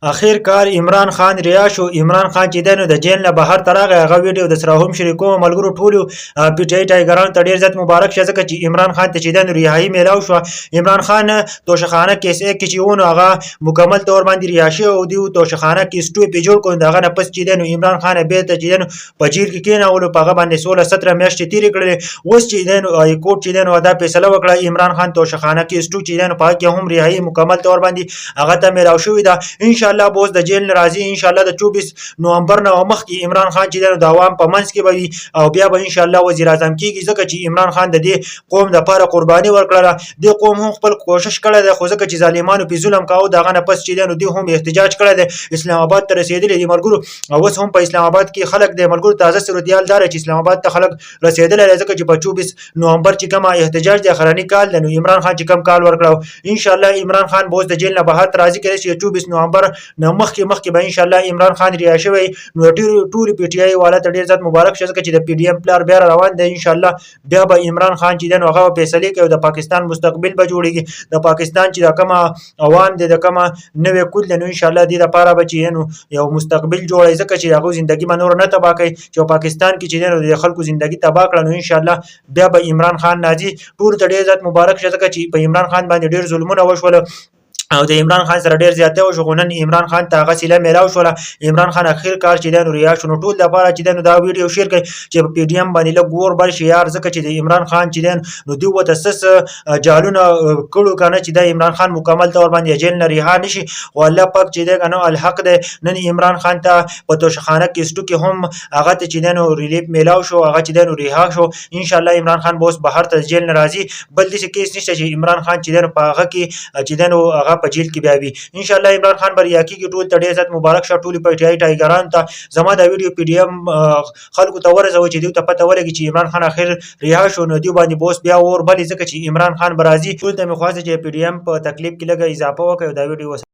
اخر کار عمران خان ریا شو. عمران خان چې دنو د جیل نه بهر تراغه هغه ویډیو د سره هم شریکو ملګرو ټولو پی ټی آی ټایګرانو ته ډیر زیات مبارک شه ځکه چې عمران خان ته چې دنو ریهایی میلاو شو. عمران خان توشخانه کیسه کې چې ونه هغه مکمل تور باندې ریا شو او دی توشخانه کې سټو په جوړ کړ دغه نه پس چې دنو عمران خان به ته چې دنو په جیل کې کېناولو په هغه باندې 16 17 میاشتې تیرې کړې. اوس چې دنو ای کوټ چې دنو دا فیصله وکړه عمران خان توشخانه کې سټو چې دنو په کې هم ریهایی مکمل تور باندې هغه ته میلاو شوې ده. ان شاء الله بوز د جیل راځي ان شاء الله د 24 نومبر نه مخکې عمران خان چې د عوام په منځ کې به او بیا به ان شاء الله وزیر اعظم کیږي ځکه چې عمران خان د دې قوم د لپاره قرباني ورکړه. د قوم هم خپل کوشش کړی دی خو ځکه چې ظالمانو په ظلم کاوه دغه نه پس چې د هم احتجاج کړی دی اسلام آباد ته رسیدلی دی ملګرو. اوس هم په اسلام آباد کې خلک د ملګرو تازه صورتحال دار چې اسلام آباد ته خلک رسیدلی ځکه چې په 24 نومبر چې کوم احتجاج د اخرنی کال د عمران خان چې کوم کال ورکړو ان شاء الله عمران خان بوز د جیل نه بهر راځي کړي چې 24 نومبر نه مخکې به ان شاء الله عمران خان ریا شوی نو ټول پی ټی آی والا ته ډیر زیات مبارک شه ځکه چې د پی ډی ایم پلار بیا روان دی ان شاء الله بیا به عمران خان چې دغه فیصله کوي د پاکستان مستقبل به جوړیږي د پاکستان چې د کومه عوام دي د کومه نوې کول نو ان شاء الله د لپاره به چې یو مستقبل جوړي ځکه چې هغه ژوندۍ منور نه تبا کوي چې پاکستان کې چې د خلکو ژوندۍ تبا کړي نو ان شاء الله بیا به عمران خان ناجی ټول ته ډیر زیات مبارک شه ځکه چې په عمران خان باندې ډیر ظلمونه وشول او د عمران خان سره ډیر زیاته او شغونن عمران خان ته غسیله میلاو شو. عمران خان اخر کار چې د ریا شنو ټول د لپاره چې د دا ویډیو شیر کړي چې په پی ډی ام باندې له ګور بل شي یار ځکه چې د عمران خان چې نو دی وته سس جالونه کړو کنه چې د عمران خان مکمل تور باندې جیل نه ریها نشي او الله پاک چې د کنه الحق د نن عمران خان ته په توشخانه کې سټو کې هم هغه ته چې د ریلیف میلاو شو هغه چې د ریها شو ان شاء الله عمران خان بوس بهر ته جیل نه راځي بل دې کیس نشته چې عمران خان چې د په هغه کې چې د هغه په جیل کې بیا وي ان شاء الله عمران خان بریا کیږي ټول ته ډیر زیات مبارک شه ټول په ټی آی ټایګران ته زما دا ویډیو پی ډی ام خلکو ته ورسوي چې دوی ته پته ولګي چې عمران خان اخر رها شو نو دی باندې بوس بیا اور بلې ځکه چې عمران خان برازي ټول ته مخواځي چې پی ډی ام په تکلیف کې لګي اضافه وکړي دا ویډیو